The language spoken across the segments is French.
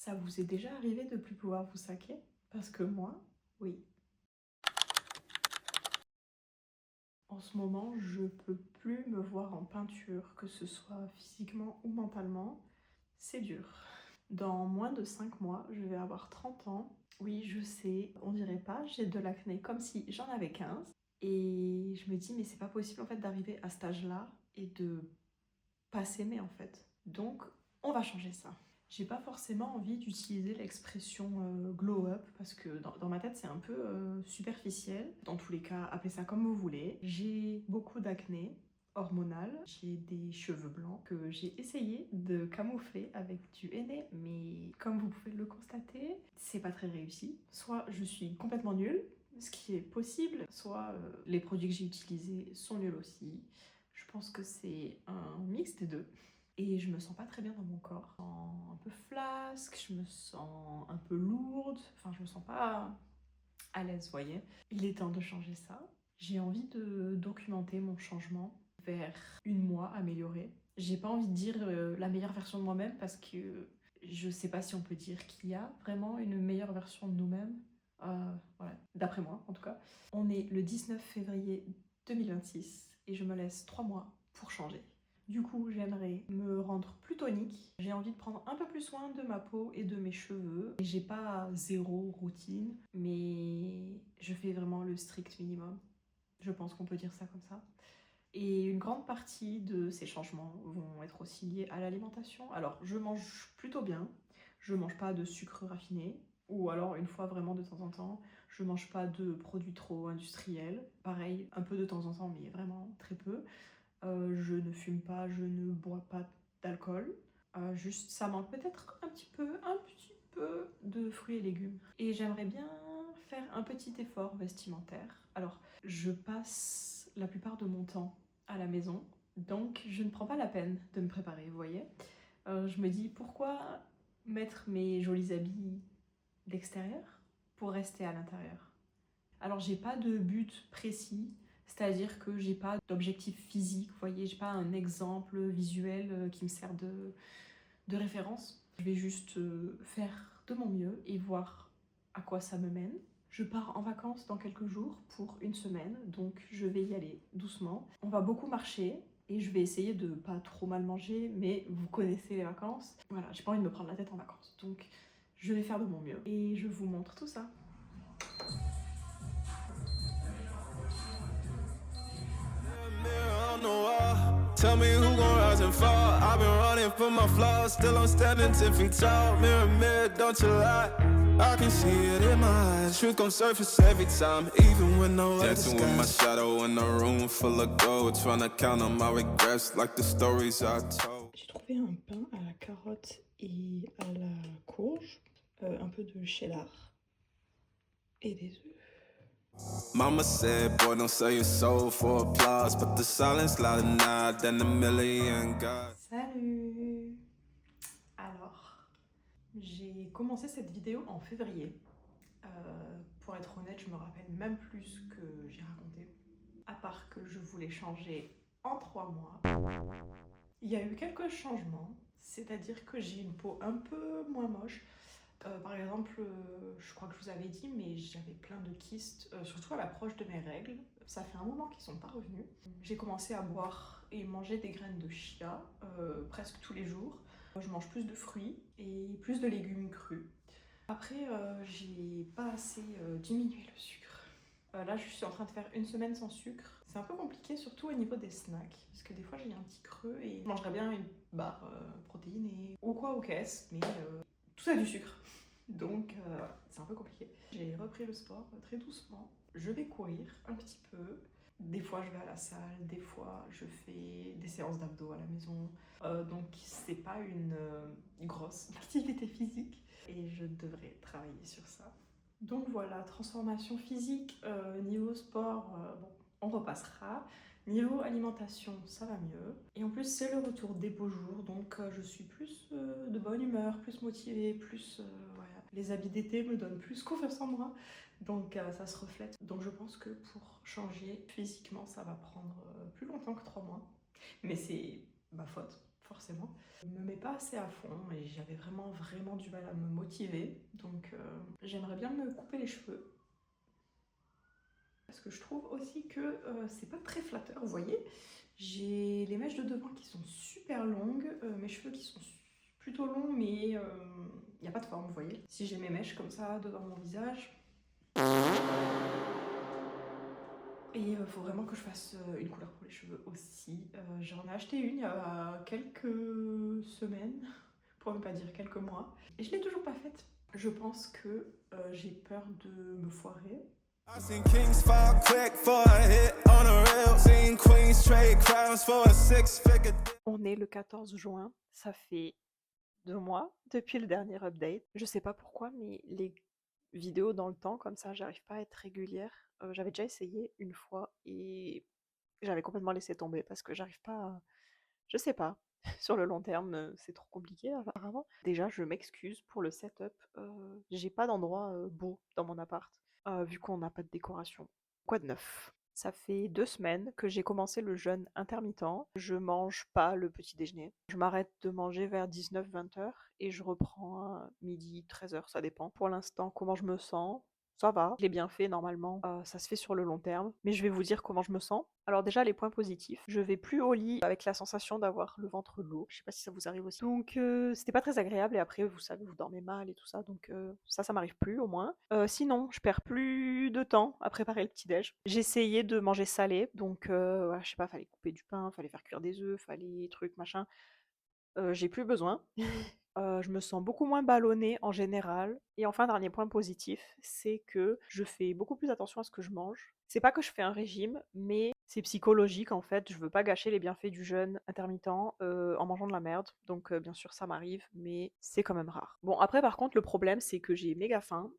Ça vous est déjà arrivé de plus pouvoir vous saquer? Parce que moi, oui. En ce moment, je peux plus me voir en peinture, que ce soit physiquement ou mentalement. C'est dur. Dans moins de 5 mois, je vais avoir 30 ans. Oui, je sais, on dirait pas, j'ai de l'acné comme si j'en avais 15. Et je me dis, mais c'est pas possible en fait d'arriver à cet âge-là et de pas s'aimer en fait. Donc, on va changer ça. J'ai pas forcément envie d'utiliser l'expression glow up parce que dans ma tête c'est un peu superficiel. Dans tous les cas, appelez ça comme vous voulez. J'ai beaucoup d'acné hormonal, j'ai des cheveux blancs que j'ai essayé de camoufler avec du henné, mais comme vous pouvez le constater, c'est pas très réussi. Soit je suis complètement nulle, ce qui est possible, soit les produits que j'ai utilisés sont nuls aussi. Je pense que c'est un mix des deux. Et je me sens pas très bien dans mon corps. Je me sens un peu flasque, je me sens un peu lourde, enfin je me sens pas à l'aise, vous voyez. Il est temps de changer ça. J'ai envie de documenter mon changement vers une moi améliorée. J'ai pas envie de dire la meilleure version de moi-même parce que je sais pas si on peut dire qu'il y a vraiment une meilleure version de nous-mêmes. Voilà, d'après moi en tout cas. On est le 19 février 2026 et je me laisse 3 mois pour changer. Du coup, j'aimerais me rendre plus tonique. J'ai envie de prendre un peu plus soin de ma peau et de mes cheveux. Et j'ai pas zéro routine, mais je fais vraiment le strict minimum. Je pense qu'on peut dire ça comme ça. Et une grande partie de ces changements vont être aussi liés à l'alimentation. Alors, je mange plutôt bien. Je mange pas de sucre raffiné. Ou alors, une fois vraiment de temps en temps, je mange pas de produits trop industriels. Pareil, un peu de temps en temps, mais vraiment très peu. Je ne fume pas, je ne bois pas d'alcool. Juste, ça manque peut-être un petit peu de fruits et légumes. Et j'aimerais bien faire un petit effort vestimentaire. Alors, je passe la plupart de mon temps à la maison, donc je ne prends pas la peine de me préparer, vous voyez. Je me dis, pourquoi mettre mes jolis habits d'extérieur pour rester à l'intérieur? Alors j'ai pas de but précis, c'est-à-dire que j'ai pas d'objectif physique, vous voyez, j'ai pas un exemple visuel qui me sert de référence. Je vais juste faire de mon mieux et voir à quoi ça me mène. Je pars en vacances dans quelques jours pour une semaine, donc je vais y aller doucement. On va beaucoup marcher et je vais essayer de pas trop mal manger, mais vous connaissez les vacances. Voilà, j'ai pas envie de me prendre la tête en vacances, donc je vais faire de mon mieux et je vous montre tout ça. Mirror on the wall. Tell me who gon' rise and fall. I've been running from my flaws, still I'm standing 10 feet tall. Mirror, mirror, don't you lie. I can see it in my eyes. Truth gon' surface every time, even when no other dancing with my shadow in a room full of gold. Trying to count on my regrets like the stories I told. J'ai trouvé un pain à la carotte et à la courge, un peu de cheddar et des œufs. Mama said, boy, don't sell your soul for applause. But the silence louder now than a million gods. Salut! Alors, j'ai commencé cette vidéo en février. Pour être honnête, je me rappelle même plus ce que j'ai raconté. À part que je voulais changer en 3 mois. Il y a eu quelques changements, c'est-à-dire que j'ai une peau un peu moins moche. Par exemple, je crois que je vous avais dit, mais j'avais plein de kystes, surtout à l'approche de mes règles. Ça fait un moment qu'ils sont pas revenus. J'ai commencé à boire et manger des graines de chia presque tous les jours. Je mange plus de fruits et plus de légumes crus. Après, j'ai pas assez diminué le sucre. Là, je suis en train de faire une semaine sans sucre. C'est un peu compliqué, surtout au niveau des snacks, parce que des fois j'ai un petit creux et je mangerais bien une barre protéinée ou quoi au caisse, mais tout ça a du sucre. Donc c'est un peu compliqué. J'ai repris le sport très doucement. Je vais courir un petit peu. Des fois je vais à la salle, des fois je fais des séances d'abdos à la maison. Donc c'est pas une grosse activité physique et je devrais travailler sur ça. Donc voilà, transformation physique, niveau sport, bon, on repassera. Niveau alimentation, ça va mieux. Et en plus, c'est le retour des beaux jours, donc je suis plus de bonne humeur, plus motivée, plus... voilà. Les habits d'été me donnent plus confiance en moi, donc ça se reflète. Donc je pense que pour changer physiquement, ça va prendre plus longtemps que 3 mois. Mais c'est ma faute, forcément. Je me mets pas assez à fond et j'avais vraiment du mal à me motiver. Donc j'aimerais bien me couper les cheveux. Parce que je trouve aussi que c'est pas très flatteur, vous voyez. J'ai les mèches de devant qui sont super longues, mes cheveux qui sont plutôt longs, mais il n'y a pas de forme, vous voyez. Si j'ai mes mèches comme ça devant mon visage, et il faut vraiment que je fasse une couleur pour les cheveux aussi. J'en ai acheté une il y a quelques semaines, pour ne pas dire quelques mois, et je l'ai toujours pas faite. Je pense que j'ai peur de me foirer. I seen kings fall quick for a hit on a rail. Seen queens trade crowns for a six-figure. On est le 14 juin, ça fait 2 mois depuis le dernier update. Je sais pas pourquoi, mais les vidéos dans le temps, comme ça, j'arrive pas à être régulière. J'avais déjà essayé une fois et j'avais complètement laissé tomber parce que j'arrive pas à... Je sais pas. Sur le long terme, c'est trop compliqué apparemment. Déjà, je m'excuse pour le setup. J'ai pas d'endroit beau dans mon appart, vu qu'on n'a pas de décoration. Quoi de neuf? Ça fait 2 semaines que j'ai commencé le jeûne intermittent. Je mange pas le petit déjeuner. Je m'arrête de manger vers 19-20 heures et je reprends à midi, 13 heures, ça dépend. Pour l'instant, comment je me sens? Ça va, je l'ai bien fait normalement, ça se fait sur le long terme. Mais je vais vous dire comment je me sens. Alors déjà, les points positifs. Je vais plus au lit avec la sensation d'avoir le ventre lourd. Je sais pas si ça vous arrive aussi. Donc c'était pas très agréable et après, vous savez, vous dormez mal et tout ça. Donc ça m'arrive plus au moins. Sinon, je perds plus de temps à préparer le petit-déj. J'ai essayé de manger salé. Donc voilà, je sais pas, fallait couper du pain, fallait faire cuire des œufs, fallait trucs, machin. J'ai plus besoin. Je me sens beaucoup moins ballonnée en général. Et enfin, dernier point positif, c'est que je fais beaucoup plus attention à ce que je mange. C'est pas que je fais un régime, mais c'est psychologique en fait. Je veux pas gâcher les bienfaits du jeûne intermittent en mangeant de la merde. Donc bien sûr, ça m'arrive, mais c'est quand même rare. Bon, après par contre, le problème, c'est que j'ai méga faim.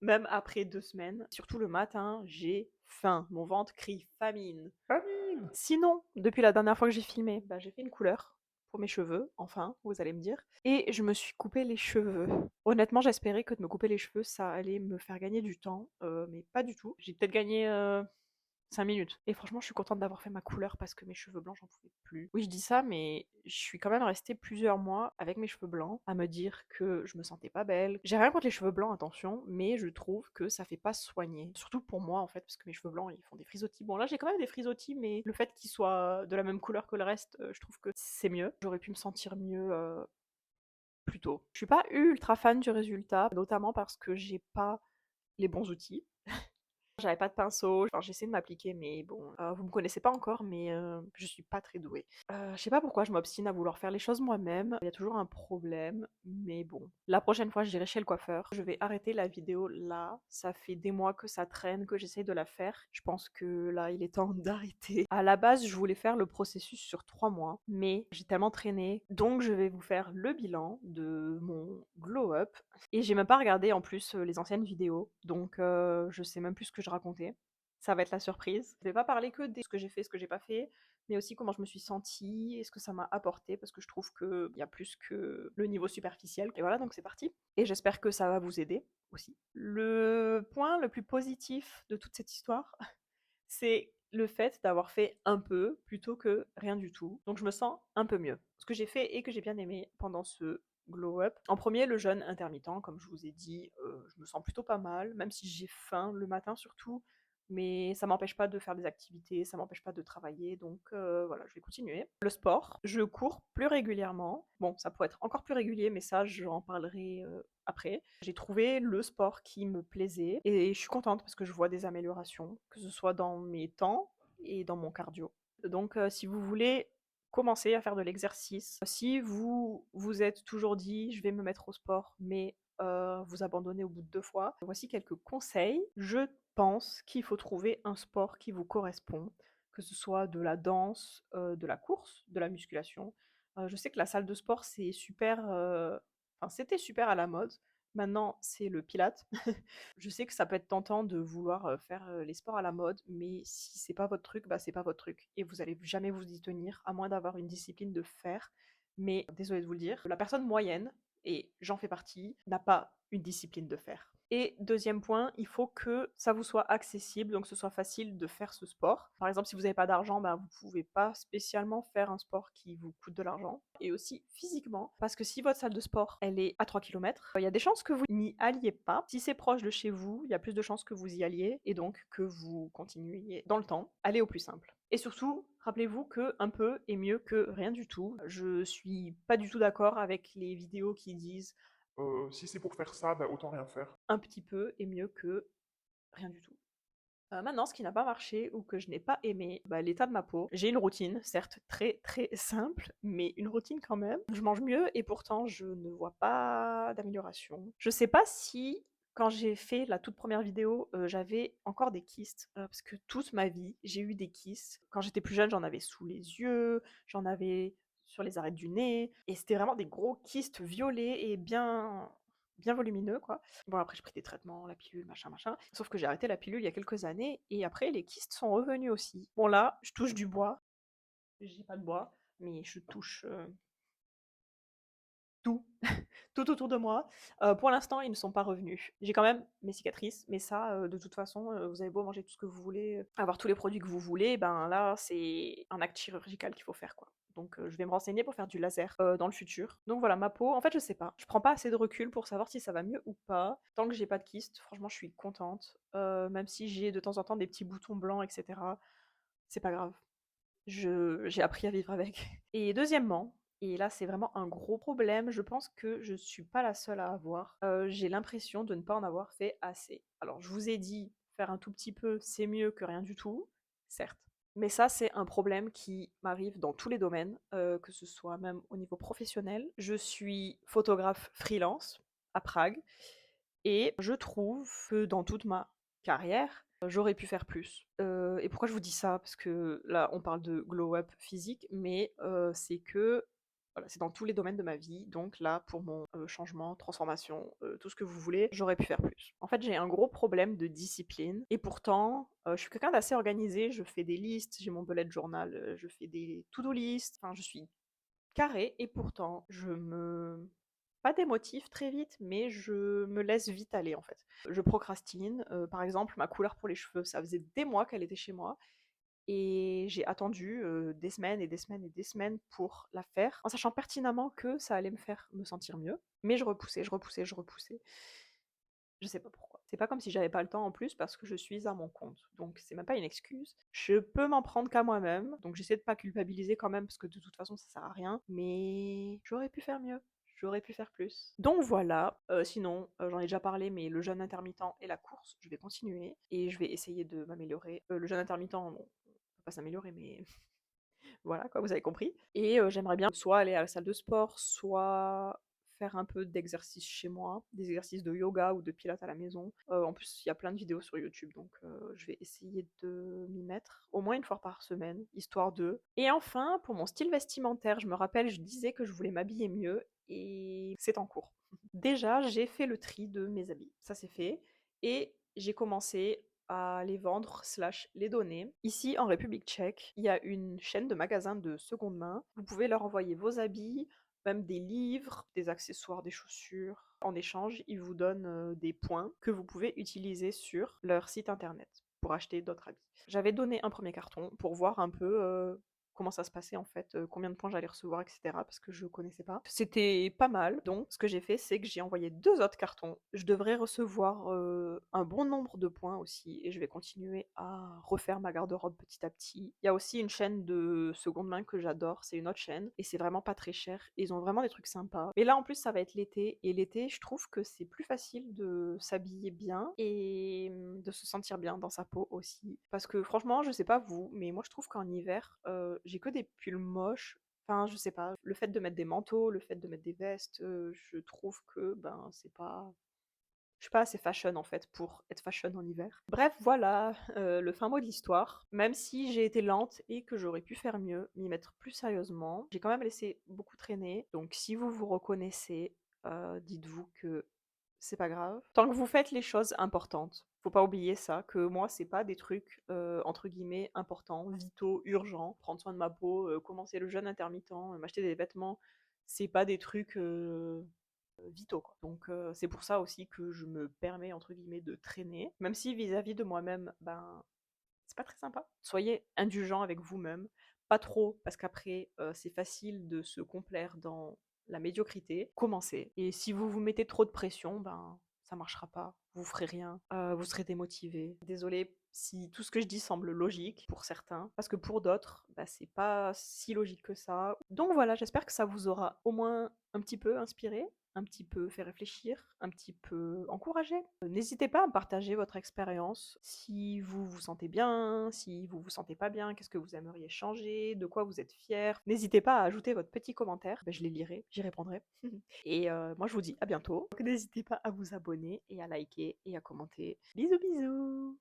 Même après 2 semaines. Surtout le matin, j'ai faim. Mon ventre crie famine. Famine! Sinon, depuis la dernière fois que j'ai filmé, bah, j'ai fait une couleur pour mes cheveux, enfin, vous allez me dire. Et je me suis coupé les cheveux. Honnêtement, j'espérais que de me couper les cheveux, ça allait me faire gagner du temps, mais pas du tout. J'ai peut-être gagné 5 minutes. Et franchement, je suis contente d'avoir fait ma couleur parce que mes cheveux blancs, j'en pouvais plus. Oui, je dis ça, mais je suis quand même restée plusieurs mois avec mes cheveux blancs à me dire que je me sentais pas belle. J'ai rien contre les cheveux blancs, attention, mais je trouve que ça fait pas soigner. Surtout pour moi, en fait, parce que mes cheveux blancs, ils font des frisottis. Bon, là, j'ai quand même des frisottis, mais le fait qu'ils soient de la même couleur que le reste, je trouve que c'est mieux. J'aurais pu me sentir mieux plus tôt. Je suis pas ultra fan du résultat, notamment parce que j'ai pas les bons outils. J'avais pas de pinceau, enfin j'essaie de m'appliquer, mais bon, vous me connaissez pas encore, mais je suis pas très douée. Je sais pas pourquoi je m'obstine à vouloir faire les choses moi-même, il y a toujours un problème, mais bon. La prochaine fois, j'irai chez le coiffeur. Je vais arrêter la vidéo là, ça fait des mois que ça traîne, que j'essaye de la faire. Je pense que là, il est temps d'arrêter. À la base, je voulais faire le processus sur 3 mois, mais j'ai tellement traîné, donc je vais vous faire le bilan de mon glow up. Et j'ai même pas regardé en plus les anciennes vidéos, donc je sais même plus ce que je racontais. Ça va être la surprise. Je vais pas parler que de ce que j'ai fait, ce que j'ai pas fait, mais aussi comment je me suis sentie et ce que ça m'a apporté, parce que je trouve qu'il y a plus que le niveau superficiel. Et voilà, donc c'est parti. Et j'espère que ça va vous aider aussi. Le point le plus positif de toute cette histoire, c'est le fait d'avoir fait un peu plutôt que rien du tout. Donc je me sens un peu mieux. Ce que j'ai fait et que j'ai bien aimé pendant ce glow up. En premier, le jeûne intermittent, comme je vous ai dit, je me sens plutôt pas mal, même si j'ai faim le matin surtout, mais ça m'empêche pas de faire des activités, ça m'empêche pas de travailler, donc voilà, je vais continuer. Le sport, je cours plus régulièrement. Bon, ça pourrait être encore plus régulier, mais ça, j'en parlerai après. J'ai trouvé le sport qui me plaisait et je suis contente parce que je vois des améliorations, que ce soit dans mes temps et dans mon cardio. Donc si vous voulez commencer à faire de l'exercice, si vous vous êtes toujours dit je vais me mettre au sport, mais vous abandonnez au bout de 2 fois, voici quelques conseils. Je pense qu'il faut trouver un sport qui vous correspond, que ce soit de la danse, de la course, de la musculation. Je sais que la salle de sport c'est super, enfin c'était super à la mode. Maintenant, c'est le Pilates. Je sais que ça peut être tentant de vouloir faire les sports à la mode, mais si c'est pas votre truc, bah c'est pas votre truc. Et vous allez jamais vous y tenir, à moins d'avoir une discipline de fer. Mais désolée de vous le dire, la personne moyenne, et j'en fais partie, n'a pas une discipline de fer. Et deuxième point, il faut que ça vous soit accessible, donc que ce soit facile de faire ce sport. Par exemple, si vous n'avez pas d'argent, bah, vous pouvez pas spécialement faire un sport qui vous coûte de l'argent. Et aussi physiquement, parce que si votre salle de sport, elle est à 3 kilomètres, il y a des chances que vous n'y alliez pas. Si c'est proche de chez vous, il y a plus de chances que vous y alliez et donc que vous continuiez dans le temps. Allez au plus simple. Et surtout, rappelez-vous que un peu est mieux que rien du tout. Je suis pas du tout d'accord avec les vidéos qui disent Si c'est pour faire ça, bah, autant rien faire. un petit peu est mieux que rien du tout. Maintenant, ce qui n'a pas marché ou que je n'ai pas aimé, bah, l'état de ma peau. J'ai une routine, certes très très simple, mais une routine quand même. Je mange mieux et pourtant je ne vois pas d'amélioration. Je sais pas si quand j'ai fait la toute première vidéo, j'avais encore des kystes, parce que toute ma vie, j'ai eu des kystes. Quand j'étais plus jeune, j'en avais sous les yeux, j'en avais sur les arêtes du nez, et c'était vraiment des gros kystes violets et bien volumineux, quoi. Bon, après, j'ai pris des traitements, la pilule, machin, machin. Sauf que j'ai arrêté la pilule il y a quelques années et après, les kystes sont revenus aussi. Bon, là, je touche du bois. J'ai pas de bois, mais je touche tout, tout autour de moi. Pour l'instant, ils ne sont pas revenus. J'ai quand même mes cicatrices, mais ça, de toute façon, vous avez beau manger tout ce que vous voulez, avoir tous les produits que vous voulez, ben là, c'est un acte chirurgical qu'il faut faire, quoi. Donc, je vais me renseigner pour faire du laser dans le futur. Donc voilà, ma peau, en fait, je sais pas. Je prends pas assez de recul pour savoir si ça va mieux ou pas. Tant que j'ai pas de kyste, franchement, je suis contente. Même si j'ai de temps en temps des petits boutons blancs, etc. C'est pas grave. J'ai appris à vivre avec. Et deuxièmement, et là c'est vraiment un gros problème, je pense que je suis pas la seule à avoir, j'ai l'impression de ne pas en avoir fait assez. Alors je vous ai dit, faire un tout petit peu, c'est mieux que rien du tout, certes. Mais ça, c'est un problème qui m'arrive dans tous les domaines, que ce soit même au niveau professionnel. Je suis photographe freelance à Prague et je trouve que dans toute ma carrière, j'aurais pu faire plus. Et pourquoi je vous dis ça? Parce que là, on parle de glow up physique, mais c'est que voilà, c'est dans tous les domaines de ma vie. Donc là, pour mon changement, transformation, tout ce que vous voulez, j'aurais pu faire plus. En fait, j'ai un gros problème de discipline et pourtant, je suis quelqu'un d'assez organisé. Je fais des listes, j'ai mon bullet journal, je fais des to-do list. Enfin, je suis carrée et pourtant, je me pas démotive très vite, mais je me laisse vite aller en fait. Je procrastine, par exemple, ma couleur pour les cheveux, ça faisait des mois qu'elle était chez moi et j'ai attendu, des semaines et des semaines et des semaines pour la faire, en sachant pertinemment que ça allait me faire me sentir mieux, mais je repoussais, je repoussais, je repoussais. Je sais pas pourquoi. C'est pas comme si j'avais pas le temps en plus parce que je suis à mon compte. Donc c'est même pas une excuse. Je peux m'en prendre qu'à moi-même. Donc j'essaie de pas culpabiliser quand même parce que de toute façon ça sert à rien. Mais j'aurais pu faire mieux. J'aurais pu faire plus. Donc voilà. Sinon, j'en ai déjà parlé, mais le jeûne intermittent et la course, je vais continuer. Et je vais essayer de m'améliorer. Le jeûne intermittent, bon, on peut pas s'améliorer, mais voilà, quoi, vous avez compris. Et j'aimerais bien soit aller à la salle de sport, soit faire un peu d'exercice chez moi, des exercices de yoga ou de pilates à la maison. En plus, il y a plein de vidéos sur YouTube, donc je vais essayer de m'y mettre au moins une fois par semaine, histoire de. Et enfin, pour mon style vestimentaire, je me rappelle, je disais que je voulais m'habiller mieux et c'est en cours. Déjà, j'ai fait le tri de mes habits, ça c'est fait, et j'ai commencé à les vendre slash les donner. Ici, en République tchèque, il y a une chaîne de magasins de seconde main. Vous pouvez leur envoyer vos habits, même des livres, des accessoires, des chaussures. En échange, ils vous donnent des points que vous pouvez utiliser sur leur site internet pour acheter d'autres habits. J'avais donné un premier carton pour voir un peu comment ça se passait en fait, combien de points j'allais recevoir, etc. parce que je connaissais pas. C'était pas mal, donc ce que j'ai fait, c'est que j'ai envoyé 2 autres cartons. Je devrais recevoir un bon nombre de points aussi, et je vais continuer à refaire ma garde-robe petit à petit. Il y a aussi une chaîne de seconde main que j'adore, c'est une autre chaîne, et c'est vraiment pas très cher. Et ils ont vraiment des trucs sympas. Mais là en plus, ça va être l'été, et l'été, je trouve que c'est plus facile de s'habiller bien et de se sentir bien dans sa peau aussi. Parce que franchement, je sais pas vous, mais moi je trouve qu'en hiver, j'ai que des pulls moches. Enfin, je sais pas, le fait de mettre des manteaux, le fait de mettre des vestes, je trouve que, ben, c'est pas je suis pas assez fashion en fait pour être fashion en hiver. Bref, voilà, le fin mot de l'histoire. Même si j'ai été lente et que j'aurais pu faire mieux, m'y mettre plus sérieusement, j'ai quand même laissé beaucoup traîner. Donc si vous vous reconnaissez, dites-vous que c'est pas grave. Tant que vous faites les choses importantes, faut pas oublier ça, que moi, c'est pas des trucs, entre guillemets «importants», vitaux, urgents. Prendre soin de ma peau, commencer le jeûne intermittent, m'acheter des vêtements, c'est pas des trucs, vitaux, quoi. Donc c'est pour ça aussi que je me permets entre guillemets de traîner, même si vis-à-vis de moi-même, ben c'est pas très sympa. Soyez indulgent avec vous-même, pas trop, parce qu'après c'est facile de se complaire dans la médiocrité. Commencez. Et si vous vous mettez trop de pression, ben ça marchera pas, vous ferez rien, vous serez démotivé. Désolée si tout ce que je dis semble logique pour certains, parce que pour d'autres, bah, c'est pas si logique que ça. Donc voilà, j'espère que ça vous aura au moins un petit peu inspiré, un petit peu fait réfléchir, un petit peu encouragé. N'hésitez pas à me partager votre expérience, si vous vous sentez bien, si vous vous sentez pas bien, qu'est-ce que vous aimeriez changer, de quoi vous êtes fier. N'hésitez pas à ajouter votre petit commentaire, ben, je les lirai, j'y répondrai. Et moi je vous dis à bientôt. Donc, n'hésitez pas à vous abonner et à liker et à commenter. Bisous bisous.